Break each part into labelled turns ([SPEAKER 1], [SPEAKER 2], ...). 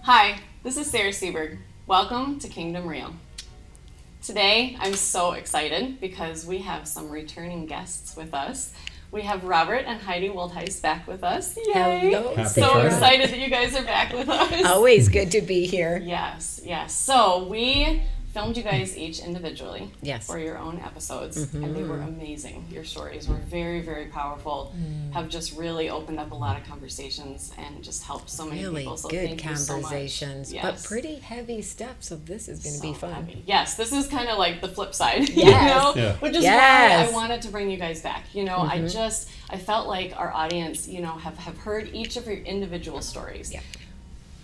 [SPEAKER 1] Hi, this is Sarah Seberg. Welcome to Kingdom Real. Today, I'm so excited because we have some returning guests with us. We have Robert and Heidi Woldhuis back with us. Yay!
[SPEAKER 2] Hello.
[SPEAKER 1] So excited that you guys are back with us.
[SPEAKER 2] Always good to be here.
[SPEAKER 1] Yes. So we filmed you guys each individually for your own episodes, and they were amazing. Your stories were very, very powerful, have just really opened up a lot of conversations and just helped so many people. So
[SPEAKER 2] good
[SPEAKER 1] thank
[SPEAKER 2] conversations,
[SPEAKER 1] you so much.
[SPEAKER 2] but pretty heavy stuff, so this is going to be fun.
[SPEAKER 1] Heavy. Yes, this is kind of like the flip side, which is why I wanted to bring you guys back. I felt like our audience, have heard each of your individual stories,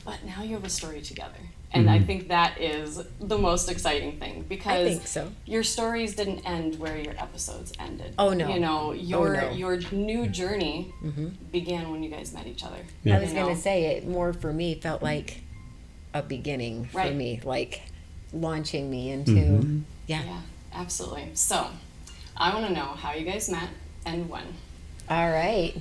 [SPEAKER 1] but now you have a story together. And I think that is the most exciting thing because
[SPEAKER 2] I think so.
[SPEAKER 1] Your stories didn't end where your episodes ended.
[SPEAKER 2] Oh no.
[SPEAKER 1] Your new journey began when you guys met each other.
[SPEAKER 2] Yeah. I was going to say it more for me felt like a beginning for me, like launching me into
[SPEAKER 1] Yeah, absolutely. So, I want to know how you guys met and when.
[SPEAKER 2] All right.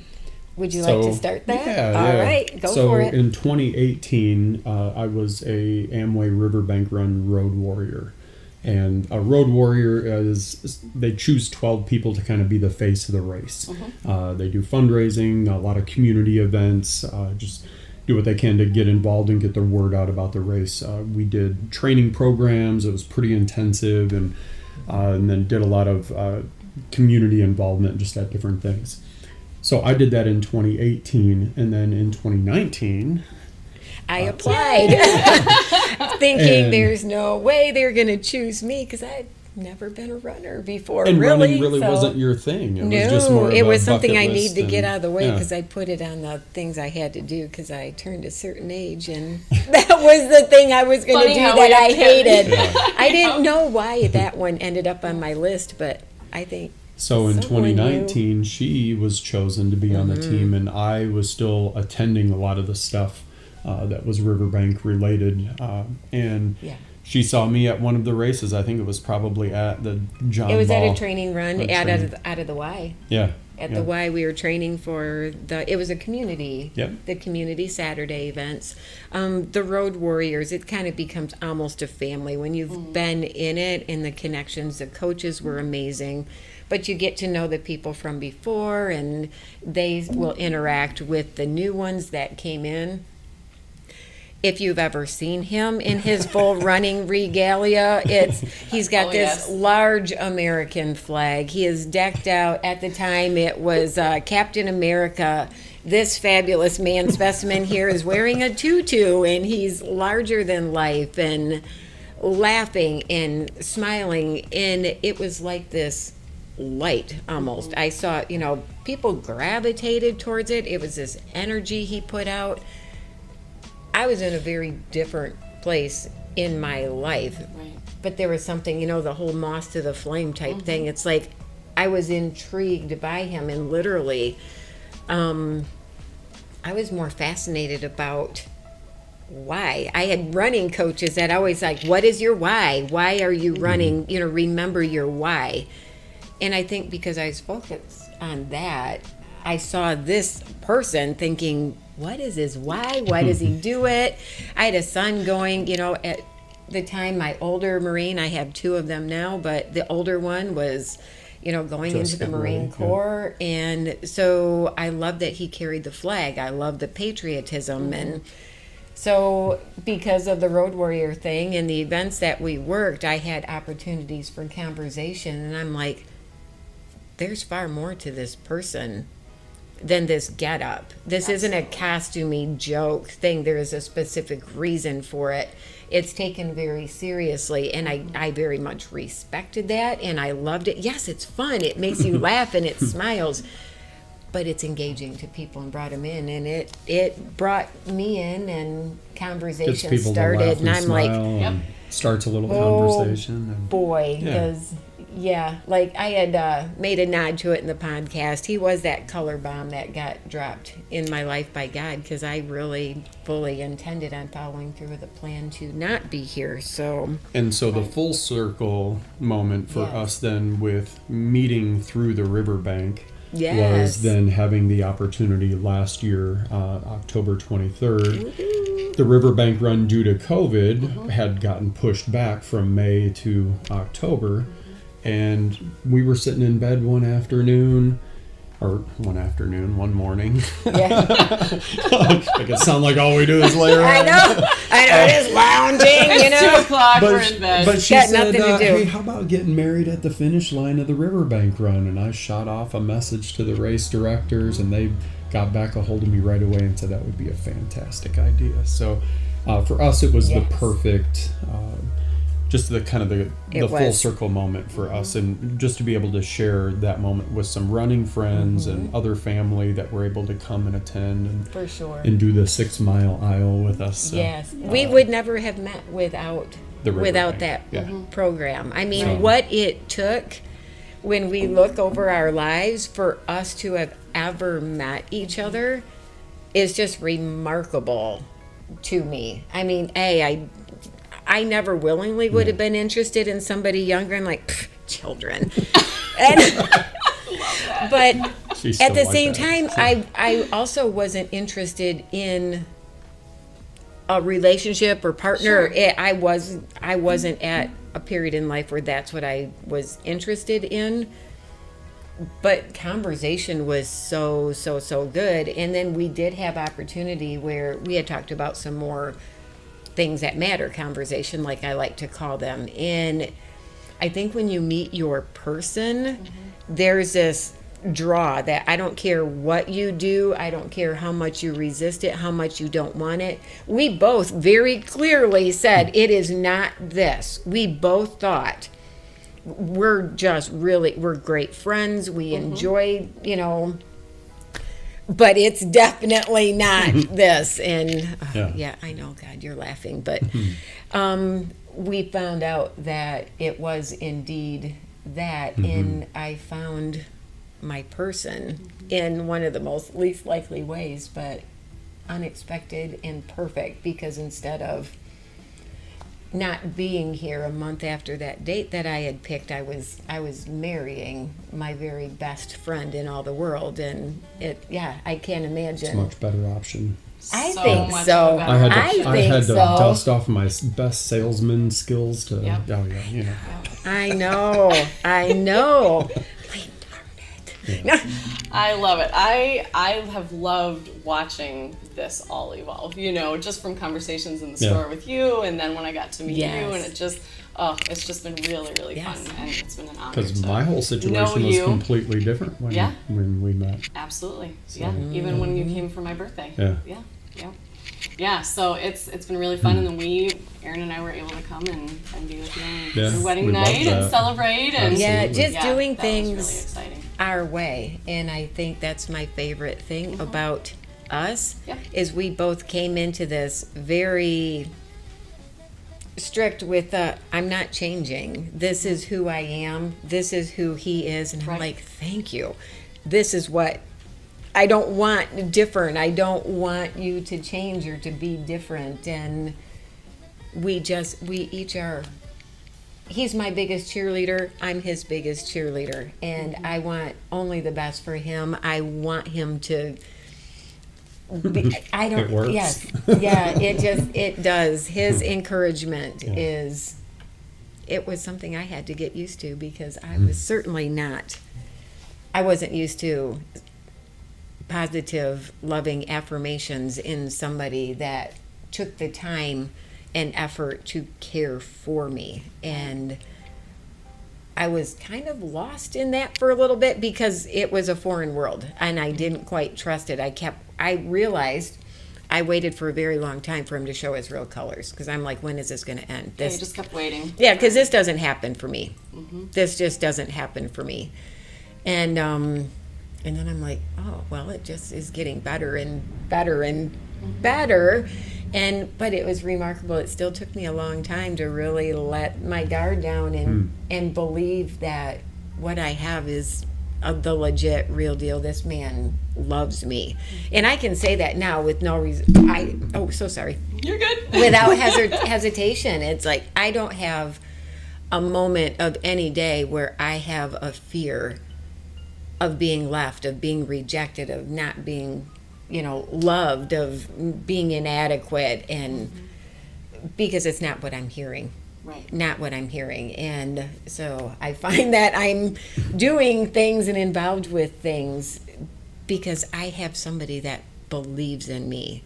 [SPEAKER 2] Would you like to start that?
[SPEAKER 3] Yeah.
[SPEAKER 2] All right, go for it.
[SPEAKER 3] So in 2018, I was a Amway Riverbank Run road warrior. And a road warrior they choose 12 people to kind of be the face of the race. They do fundraising, a lot of community events, just do what they can to get involved and get the word out about the race. We did training programs. It was pretty intensive, and then did a lot of community involvement just at different things. So I did that in 2018, and then in 2019...
[SPEAKER 2] I applied, thinking there's no way they're going to choose me because I'd never been a runner before.
[SPEAKER 3] And running really wasn't your thing. It was just more of
[SPEAKER 2] it was
[SPEAKER 3] a
[SPEAKER 2] something I
[SPEAKER 3] bucket
[SPEAKER 2] need
[SPEAKER 3] list
[SPEAKER 2] to get out of the way because I put it on the things I had to do because I turned a certain age, and that was the thing I was going to do that I hated. I didn't know why that one ended up on my list, but I think...
[SPEAKER 3] So in 2019, she was chosen to be on the team, and I was still attending a lot of the stuff that was Riverbank related. And she saw me at one of the races. I think it was probably at the John
[SPEAKER 2] It was
[SPEAKER 3] Ball
[SPEAKER 2] at a training run out of the Y.
[SPEAKER 3] Yeah.
[SPEAKER 2] At the Y, we were training for it was a community, the community Saturday events. The Road Warriors, it kind of becomes almost a family when you've been in it, and the connections, the coaches were amazing. But you get to know the people from before, and they will interact with the new ones that came in. If you've ever seen him in his full running regalia, he's got this large American flag. He is decked out. At the time, it was Captain America. This fabulous man specimen here is wearing a tutu, and he's larger than life and laughing and smiling. And it was like this light almost. I saw, people gravitated towards it. It was this energy he put out. I was in a very different place in my life, but there was something, the whole moth to the flame type thing. It's like I was intrigued by him, and literally I was more fascinated about why. I had running coaches that always like, what is your why? Why are you running? Remember your why. And I think because I was focused on that, I saw this person thinking, what is his why? Why does he do it? I had a son going, at the time, my older Marine, I have two of them now, but the older one was, going into the Marine Corps. And so I loved that he carried the flag. I loved the patriotism. And so because of the Road Warrior thing and the events that we worked, I had opportunities for conversation. And I'm like, there's far more to this person than this getup. This isn't a costumey joke thing. There is a specific reason for it. It's taken very seriously, and I very much respected that, and I loved it. Yes, it's fun. It makes you laugh, and it smiles, but it's engaging to people and brought them in, and it brought me in, and conversation started, and I'm like,
[SPEAKER 3] starts a little conversation. And,
[SPEAKER 2] boy, does... Yeah, like I had made a nod to it in the podcast. He was that color bomb that got dropped in my life by God because I really fully intended on following through with a plan to not be here. So
[SPEAKER 3] the full circle moment for us then with meeting through the riverbank was then having the opportunity last year, October 23rd. the riverbank run due to COVID had gotten pushed back from May to October. And we were sitting in bed one morning.
[SPEAKER 2] Yeah.
[SPEAKER 3] Make it sound like all we do is lay around.
[SPEAKER 2] I know, just lounging, you know.
[SPEAKER 1] It's 2 o'clock, we're in bed.
[SPEAKER 3] But she
[SPEAKER 2] got
[SPEAKER 3] said,
[SPEAKER 2] nothing to do.
[SPEAKER 3] hey, how about getting married at the finish line of the riverbank run? And I shot off a message to the race directors, and they got back a hold of me right away and said that would be a fantastic idea. So for us, it was the perfect... just the kind of the full circle moment for us, and just to be able to share that moment with some running friends and other family that were able to come and attend and
[SPEAKER 2] for sure
[SPEAKER 3] and do the 6 mile aisle with us. So,
[SPEAKER 2] yes, we would never have met without that program. I mean, what it took when we look over our lives for us to have ever met each other is just remarkable to me. I mean, I never willingly would have been interested in somebody younger and like children. But at the same time, I also wasn't interested in a relationship or partner.
[SPEAKER 1] Sure.
[SPEAKER 2] I wasn't at a period in life where that's what I was interested in. But conversation was so good. And then we did have opportunity where we had talked about some more things that matter conversation, like I like to call them. And I think when you meet your person, there's this draw that I don't care what you do, I don't care how much you resist it, how much you don't want it. We both very clearly said it is not this. We both thought we're great friends, we enjoy, but it's definitely not this. And I know, God, you're laughing, but we found out that it was indeed that, and I found my person in one of the most least likely ways, but unexpected and perfect, because instead of not being here a month after that date that I had picked, I was marrying my very best friend in all the world, and I can't imagine.
[SPEAKER 3] It's a much better option.
[SPEAKER 2] I think so.
[SPEAKER 3] I had to dust off my best salesman skills to. I
[SPEAKER 2] know.
[SPEAKER 1] I love it. I have loved watching this all evolve, just from conversations in the store with you, and then when I got to meet you, and it's just been really, really fun, and it's been an honor.
[SPEAKER 3] Because my whole situation was completely different when we met.
[SPEAKER 1] Absolutely. So. Yeah. Even when you came for my birthday. Yeah, so it's been really fun, and then Aaron and I were able to come and be with you on your wedding night and celebrate, and
[SPEAKER 2] doing things
[SPEAKER 1] really exciting.
[SPEAKER 2] Our way. And I think that's my favorite thing about us is we both came into this very strict with I'm not changing. This is who I am. This is who he is, and I'm like, thank you. This is what I don't want different. I don't want you to change or to be different. And we each are. He's my biggest cheerleader. I'm his biggest cheerleader. And I want only the best for him. I want him to be,
[SPEAKER 3] it works.
[SPEAKER 2] Yes. Yeah, it does. His encouragement it was something I had to get used to, because I was certainly I wasn't used to positive, loving affirmations in somebody that took the time and effort to care for me. And I was kind of lost in that for a little bit, because it was a foreign world and I didn't quite trust it. I realized I waited for a very long time for him to show his real colors, because I'm like, when is this going to end?
[SPEAKER 1] You just kept waiting.
[SPEAKER 2] Yeah, because this doesn't happen for me. This just doesn't happen for me. And then I'm like, oh, well, it just is getting better and better and better. But it was remarkable. It still took me a long time to really let my guard down and believe that what I have is the legit, real deal. This man loves me. And I can say that now with no reason. So sorry.
[SPEAKER 1] You're good.
[SPEAKER 2] Without hesitation. It's like I don't have a moment of any day where I have a fear of being left, of being rejected, of not being loved, of being inadequate, and because it's not what I'm hearing.
[SPEAKER 1] Right.
[SPEAKER 2] Not what I'm hearing. And so I find that I'm doing things and involved with things because I have somebody that believes in me.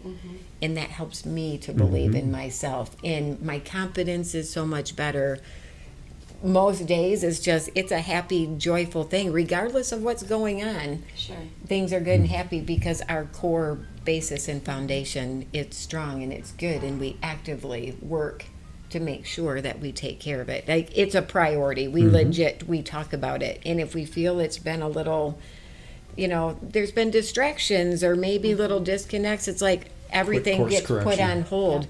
[SPEAKER 2] And that helps me to believe in myself. And my confidence is so much better. Most days it's a happy, joyful thing, regardless of what's going on.
[SPEAKER 1] Sure.
[SPEAKER 2] Things are good and happy because our core basis and foundation, it's strong and it's good, and we actively work to make sure that we take care of it. Like, it's a priority. We we talk about it. And if we feel it's been a little, there's been distractions or maybe little disconnects, it's like everything gets put on hold,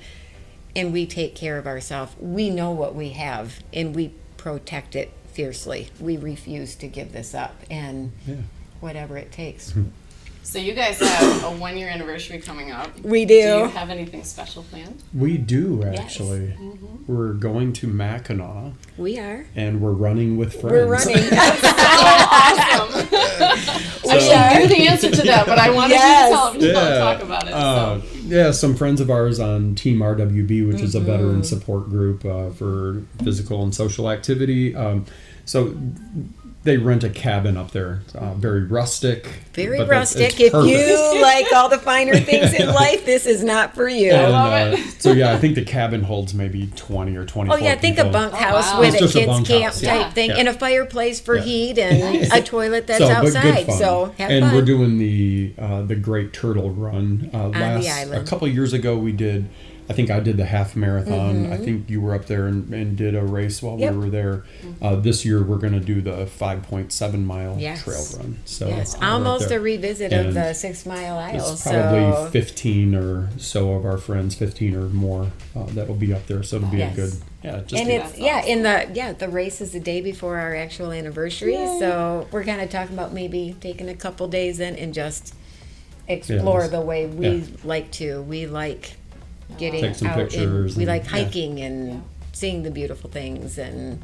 [SPEAKER 2] and we take care of ourselves. We know what we have, and we protect it fiercely. We refuse to give this up, and whatever it takes.
[SPEAKER 1] So you guys have a 1-year anniversary coming up.
[SPEAKER 2] We do.
[SPEAKER 1] Do you have anything special planned?
[SPEAKER 3] We do, actually. Yes. We're going to Mackinac.
[SPEAKER 2] We are.
[SPEAKER 3] And we're running with friends.
[SPEAKER 2] We're running.
[SPEAKER 1] That's so awesome. I knew the answer to that, but I wanted you to talk about it.
[SPEAKER 3] Some friends of ours on Team RWB, which is a veteran support group for physical and social activity. So they rent a cabin up there, very rustic.
[SPEAKER 2] Very rustic. If you like all the finer things in life, this is not for you.
[SPEAKER 3] And, I love it. So I think the cabin holds maybe 20 or 24
[SPEAKER 2] people.
[SPEAKER 3] Think
[SPEAKER 2] a bunkhouse with a kids camp type thing, and a fireplace for heat, and a toilet that's outside. So have fun.
[SPEAKER 3] And we're doing the Great Turtle Run.
[SPEAKER 2] On the island.
[SPEAKER 3] A couple of years ago, we did. I think I did the half marathon. I think you were up there and did a race while we were there. This year we're going to do the 5.7 mile trail run. So
[SPEAKER 2] almost a revisit of the 6 Mile Isle.
[SPEAKER 3] It's probably 15 or so of our friends, 15 or more that'll be up there. So it'll be a good the race is the day before our actual anniversary. Yay. So we're kind of talking about maybe taking a couple days in and just explore the way we like to. We like getting out, and we like hiking and seeing the beautiful things, and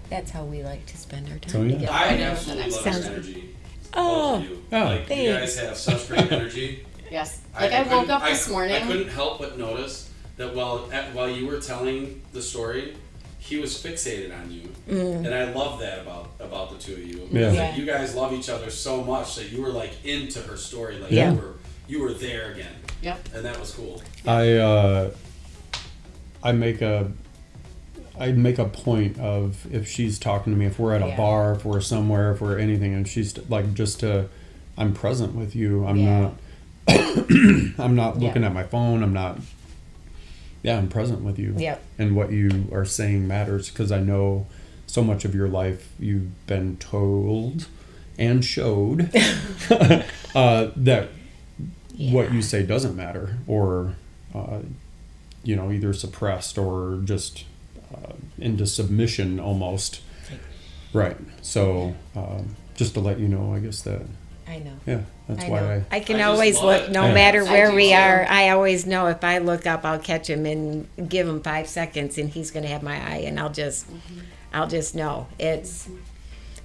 [SPEAKER 3] that's how we like to spend our time together.
[SPEAKER 4] I absolutely love your energy. Both of you.
[SPEAKER 2] Thanks.
[SPEAKER 4] You guys have such great energy.
[SPEAKER 1] Yes. I woke up this morning.
[SPEAKER 4] I couldn't help but notice that while you were telling the story, he was fixated on you, and I love that about the two of you. Like, you guys love each other so much that you were like into her story, like you were there again.
[SPEAKER 1] Yep.
[SPEAKER 4] And that was cool.
[SPEAKER 3] I make a point of, if she's talking to me, if we're at a bar, if we're somewhere, if we're anything, and she's like, I'm present with you. I'm not I'm not looking at my phone. I'm present with you.
[SPEAKER 2] Yep.
[SPEAKER 3] And what you are saying matters, because I know so much of your life you've been told and showed that what you say doesn't matter, or either suppressed or just into submission almost. Right. So just to let you know, I guess that.
[SPEAKER 2] I know.
[SPEAKER 3] Yeah, that's why
[SPEAKER 2] I can always look, no matter where we are. I always know if I look up, I'll catch him and give him 5 seconds, and he's going to have my eye, and I'll just know. It's.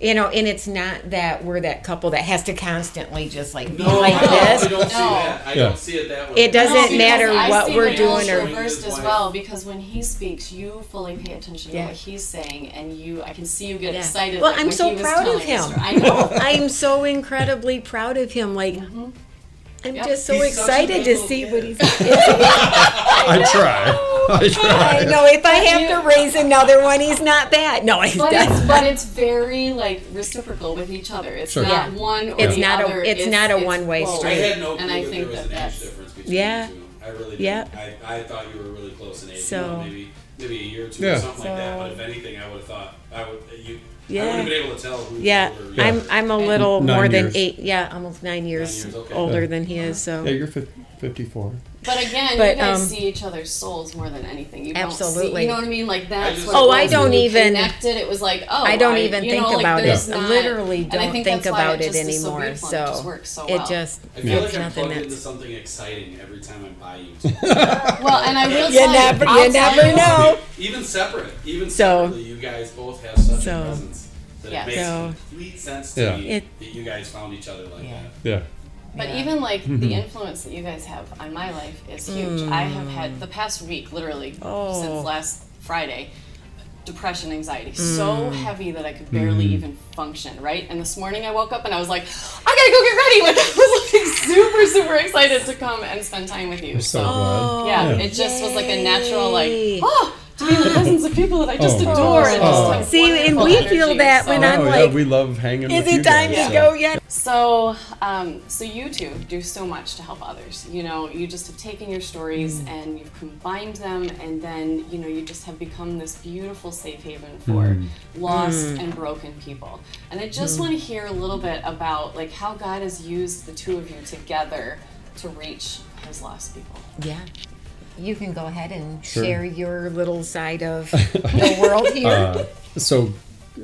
[SPEAKER 2] And it's not that we're that couple that has to constantly just like be like this.
[SPEAKER 4] I don't see that. I don't see it that way.
[SPEAKER 2] It doesn't matter what we're doing, or
[SPEAKER 1] reversed as well, because when he speaks, you fully pay attention to what he's saying, and I can see you get excited.
[SPEAKER 2] Well, I'm so proud of him.
[SPEAKER 1] I know.
[SPEAKER 2] I'm so incredibly proud of him. Like, I'm just so excited to see what he's.
[SPEAKER 3] I try.
[SPEAKER 2] I know, if I have to raise another one, he's not bad. No,
[SPEAKER 1] but it's very like reciprocal with each other. It's not one or the other.
[SPEAKER 2] It's not a one-way street.
[SPEAKER 4] I had no clue that there was an age difference between you two. I really didn't. I thought you were really close in age. Maybe a year or two or something like that. But if anything, I would have thought I would have been able to tell who you were.
[SPEAKER 2] I'm a little more than 8. Yeah, almost 9 years older than he is. So
[SPEAKER 3] you're 54.
[SPEAKER 1] But again, you guys see each other's souls more than anything. You
[SPEAKER 2] absolutely.
[SPEAKER 1] Don't see, you know what I mean? Like that's what
[SPEAKER 2] I don't even
[SPEAKER 1] connected. It was like,
[SPEAKER 2] I don't even think about it. I literally don't think about it anymore. So it just
[SPEAKER 4] I feel like I'm plugged into something exciting every time I'm by you.
[SPEAKER 1] Well, and I will
[SPEAKER 2] you never know.
[SPEAKER 4] Even separately, you guys both have such a presence that it makes complete sense to me that you guys found each other like that.
[SPEAKER 3] Yeah.
[SPEAKER 1] But even like the influence that you guys have on my life is huge. I have had the past week, literally since last Friday, depression, anxiety, so heavy that I could barely even function, right? And this morning I woke up and I was like, I gotta go get ready. Like, I was like super, super excited to come and spend time with you.
[SPEAKER 3] So glad.
[SPEAKER 1] Yeah, it just was like a natural, like, to be in the presence of people that I just adore and just have
[SPEAKER 2] see, and we
[SPEAKER 1] energy.
[SPEAKER 2] feel that when I'm like,
[SPEAKER 3] we love hanging with
[SPEAKER 2] is
[SPEAKER 3] you
[SPEAKER 2] it time
[SPEAKER 3] guys,
[SPEAKER 2] to go yet?
[SPEAKER 1] So, so you two do so much to help others. You know, you just have taken your stories and you've combined them, and then, you know, you just have become this beautiful safe haven for lost and broken people. And I just want to hear a little bit about, like, how God has used the two of you together to reach his lost people.
[SPEAKER 2] Yeah. You can go ahead and share your little side of the world here.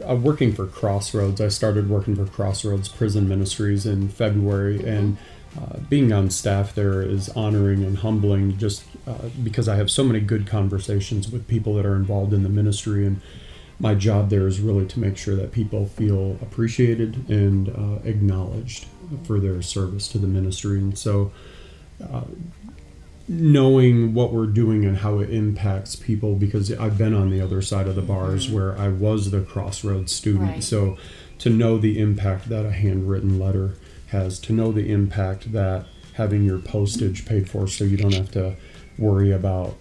[SPEAKER 3] Working for Crossroads, I started working for Crossroads Prison Ministries in February, and being on staff there is honoring and humbling, just because I have so many good conversations with people that are involved in the ministry, and my job there is really to make sure that people feel appreciated and acknowledged for their service to the ministry. And so knowing what we're doing and how it impacts people, because I've been on the other side of the bars where I was the Crossroads student. Right. So to know the impact that a handwritten letter has, to know the impact that having your postage paid for so you don't have to worry about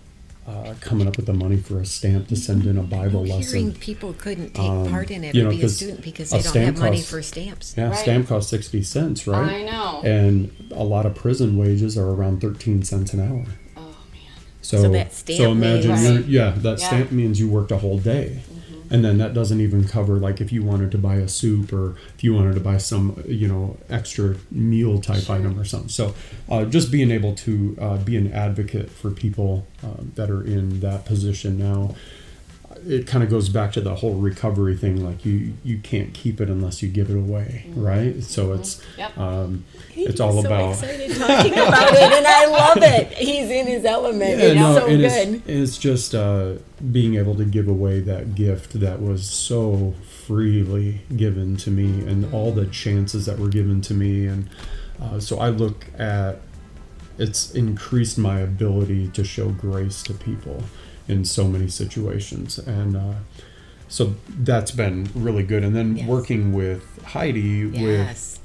[SPEAKER 3] coming up with the money for a stamp to send in a Bible lesson.
[SPEAKER 2] Hearing people couldn't take part in it or be a student because they don't have money for stamps.
[SPEAKER 3] Yeah, stamp costs 60 cents, right?
[SPEAKER 1] I know.
[SPEAKER 3] And a lot of prison wages are around 13 cents an hour.
[SPEAKER 1] Oh, man.
[SPEAKER 2] So that stamp
[SPEAKER 3] imagine
[SPEAKER 2] means...
[SPEAKER 3] stamp means you worked a whole day. And then that doesn't even cover, like, if you wanted to buy a soup or if you wanted to buy some, extra meal type item or something. So just being able to be an advocate for people that are in that position now, it kind of goes back to the whole recovery thing. Like, you can't keep it unless you give it away, right? So it's it's all about...
[SPEAKER 2] He's so excited talking about it, and I love it. He's in his element.
[SPEAKER 3] It's just being able to give away that gift that was so freely given to me, and all the chances that were given to me. And so I look at, it's increased my ability to show grace to people in so many situations. And so that's been really good. And then working with Heidi with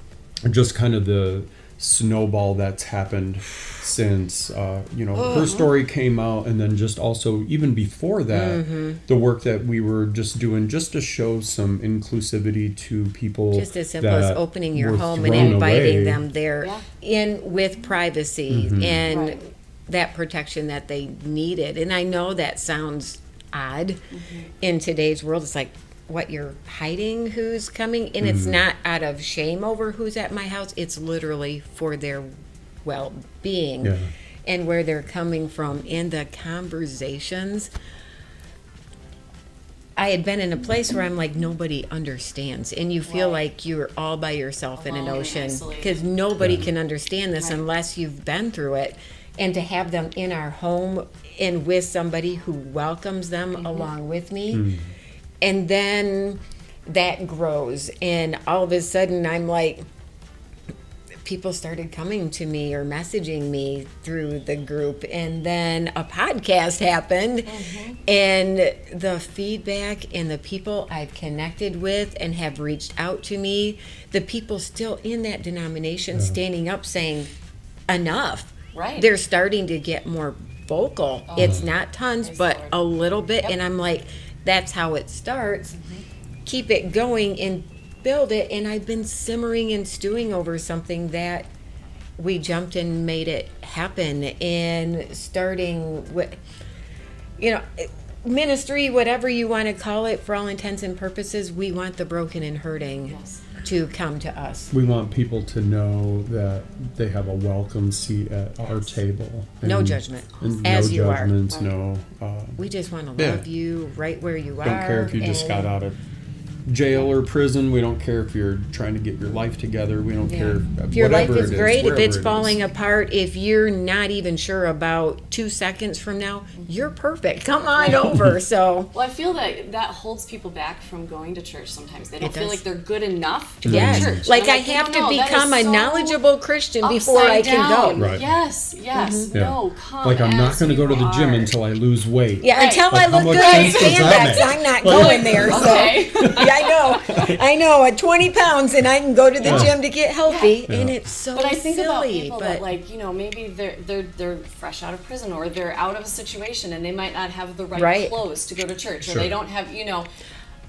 [SPEAKER 3] just kind of the snowball that's happened since her story came out, and then just also even before that, the work that we were just doing just to show some inclusivity to people,
[SPEAKER 2] just as simple as opening your home and inviting them there in with privacy and that protection that they needed. And I know that sounds odd in today's world. It's like, what, you're hiding who's coming? And it's not out of shame over who's at my house. It's literally for their well-being and where they're coming from. And the conversations, I had been in a place where I'm like, nobody understands, and you feel like you're all by yourself in an ocean, because nobody can understand this unless you've been through it. And to have them in our home and with somebody who welcomes them along with me, and then that grows, and all of a sudden I'm like, people started coming to me or messaging me through the group, and then a podcast happened, and the feedback and the people I've connected with and have reached out to me, the people still in that denomination standing up saying, enough.
[SPEAKER 1] Right.
[SPEAKER 2] They're starting to get more vocal. It's not tons, but a little bit. And I'm like, that's how it starts. Keep it going and build it. And I've been simmering and stewing over something that we jumped and made it happen. And starting with, ministry, whatever you want to call it, for all intents and purposes, we want the broken and hurting to come to us.
[SPEAKER 3] We want people to know that they have a welcome seat at our table.
[SPEAKER 2] No judgment.
[SPEAKER 3] As no judgments, no.
[SPEAKER 2] We just want to love you right where you are.
[SPEAKER 3] Don't care if you just got out of jail or prison. We don't care if you're trying to get your life together. We don't care
[SPEAKER 2] if your life is great, if it's
[SPEAKER 3] it
[SPEAKER 2] falling
[SPEAKER 3] is.
[SPEAKER 2] apart, if you're not even sure about 2 seconds from now, you're perfect. Come on over. So
[SPEAKER 1] well, I feel that holds people back from going to church sometimes. They don't feel like they're good enough to go
[SPEAKER 2] yes.
[SPEAKER 1] to church.
[SPEAKER 2] Like I have to become a knowledgeable Christian before I can go.
[SPEAKER 1] Right. Yes. No, come
[SPEAKER 3] like I'm not going to go to the gym until I lose weight.
[SPEAKER 2] Yeah, until I look good in spandex, I'm not going there.
[SPEAKER 1] Okay.
[SPEAKER 2] So I know. At 20 pounds, and I can go to the gym to get healthy, and it's so.
[SPEAKER 1] But I think
[SPEAKER 2] silly,
[SPEAKER 1] about people that, like, maybe they're fresh out of prison, or they're out of a situation, and they might not have the right clothes to go to church, or they don't have,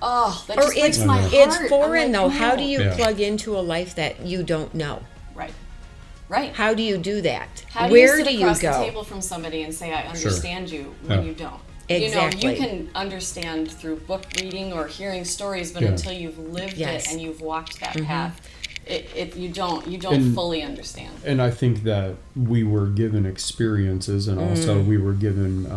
[SPEAKER 1] Oh, that just breaks my heart.
[SPEAKER 2] It's foreign, though. How do you plug into a life that you don't know?
[SPEAKER 1] Right.
[SPEAKER 2] How do you do that?
[SPEAKER 1] How do you sit across the table from somebody and say, I understand you, when you don't?
[SPEAKER 2] Exactly.
[SPEAKER 1] You can understand through book reading or hearing stories, but until you've lived it and you've walked that path, you don't fully understand.
[SPEAKER 3] And I think that we were given experiences, and also we were given,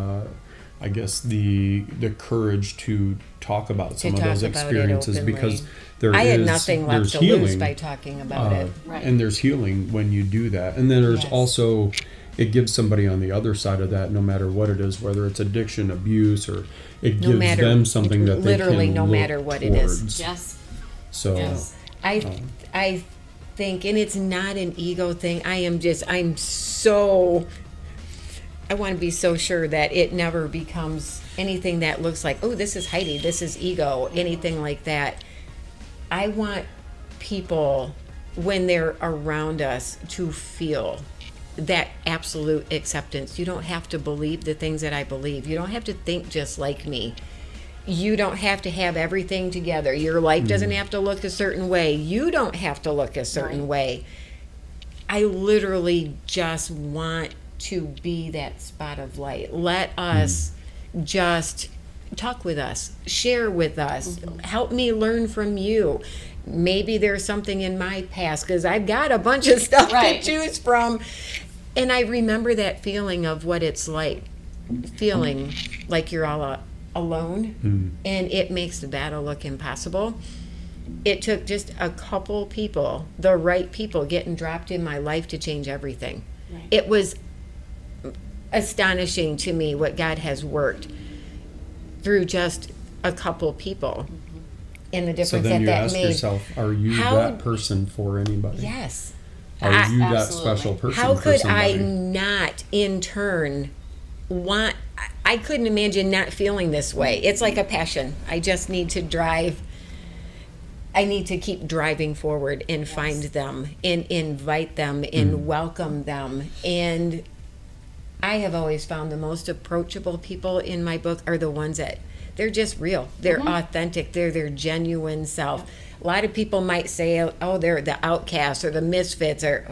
[SPEAKER 3] I guess, the courage to talk about some of those experiences, because
[SPEAKER 2] I had nothing left to lose by talking about it.
[SPEAKER 3] And there's healing when you do that. And then there's also, it gives somebody on the other side of that, no matter what it is, whether it's addiction, abuse, or it gives them something that they can
[SPEAKER 2] literally no matter
[SPEAKER 3] what
[SPEAKER 2] it is.
[SPEAKER 1] Yes.
[SPEAKER 3] So
[SPEAKER 2] I think, and it's not an ego thing. I want to be so sure that it never becomes anything that looks like, oh, this is Heidi, this is ego, anything like that. I want people, when they're around us, to feel that absolute acceptance. You don't have to believe the things that I believe. You don't have to think just like me. You don't have to have everything together. Your life doesn't have to look a certain way. You don't have to look a certain way. I literally just want to be that spot of light. Let us just talk with us, share with us, help me learn from you. Maybe there's something in my past, because I've got a bunch of stuff to choose from. And I remember that feeling of what it's like, feeling like you're all alone, and it makes the battle look impossible. It took just a couple people, the right people, getting dropped in my life to change everything. It was astonishing to me what God has worked through just a couple people, and the difference that made. So then you ask
[SPEAKER 3] yourself, are you that person for anybody?
[SPEAKER 2] Yes.
[SPEAKER 3] Are you that special person
[SPEAKER 2] How could
[SPEAKER 3] for somebody?
[SPEAKER 2] I not, in turn, want... I couldn't imagine not feeling this way. It's like a passion. I just need to drive... I need to keep driving forward and find them and invite them and welcome them. And I have always found the most approachable people in my book are the ones that they're just real. They're authentic. They're their genuine self. A lot of people might say, oh, they're the outcasts or the misfits, or,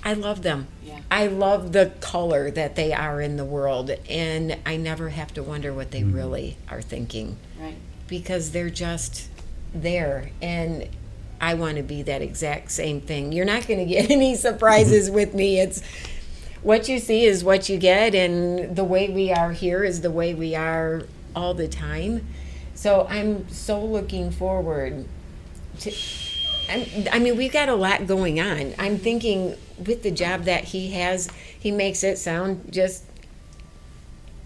[SPEAKER 2] I love them. Yeah. I love the color that they are in the world, and I never have to wonder what they really are thinking. Right. Because they're just there, and I want to be that exact same thing. You're not going to get any surprises with me. It's what you see is what you get, and the way we are here is the way we are all the time. So I'm so looking forward to... I mean, we've got a lot going on. I'm thinking with the job that he has, he makes it sound just...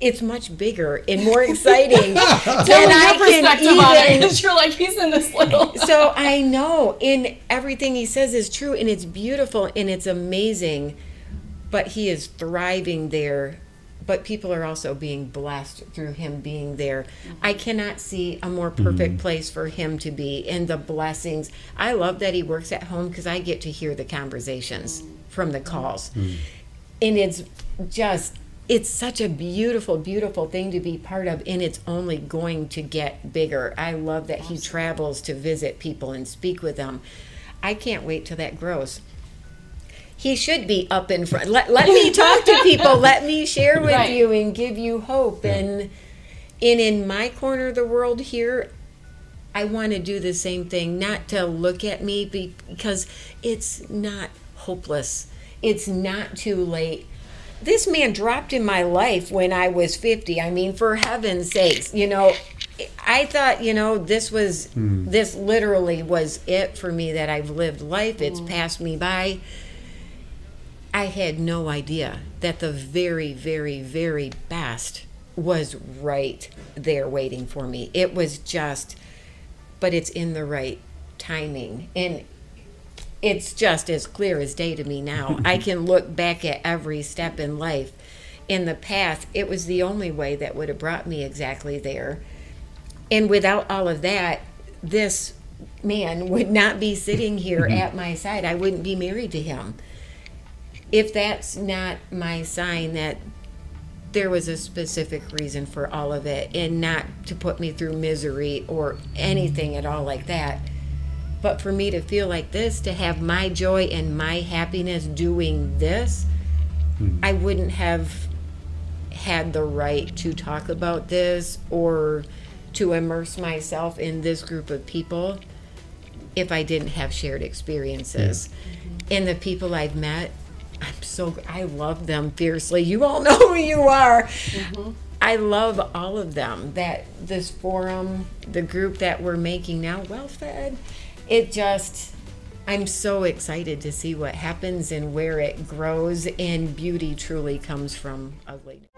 [SPEAKER 2] It's much bigger and more exciting than I can even...
[SPEAKER 1] Because you're like, he's in this little...
[SPEAKER 2] So I know, and everything he says is true, and it's beautiful, and it's amazing, but he is thriving there. But people are also being blessed through him being there. I cannot see a more perfect place for him to be, and the blessings. I love that he works at home because I get to hear the conversations from the calls. And it's such a beautiful, beautiful thing to be part of, and it's only going to get bigger. I love that he travels to visit people and speak with them. I can't wait till that grows. He should be up in front. Let me talk to people. Let me share with you and give you hope. And in my corner of the world here, I want to do the same thing. Not to look at me, because it's not hopeless. It's not too late. This man dropped in my life when I was 50. I mean, for heaven's sakes, I thought, this literally was it for me, that I've lived life. It's passed me by. I had no idea that the very, very, very best was right there waiting for me. It was just, but it's in the right timing. And it's just as clear as day to me now. I can look back at every step in life. In the past, it was the only way that would have brought me exactly there. And without all of that, this man would not be sitting here at my side. I wouldn't be married to him. If that's not my sign that there was a specific reason for all of it, and not to put me through misery or anything at all like that, but for me to feel like this, to have my joy and my happiness doing this, I wouldn't have had the right to talk about this or to immerse myself in this group of people if I didn't have shared experiences. And the people I've met, I love them fiercely. You all know who you are. I love all of them. That this forum, the group that we're making now, Well Fed, I'm so excited to see what happens and where it grows, and beauty truly comes from ugliness.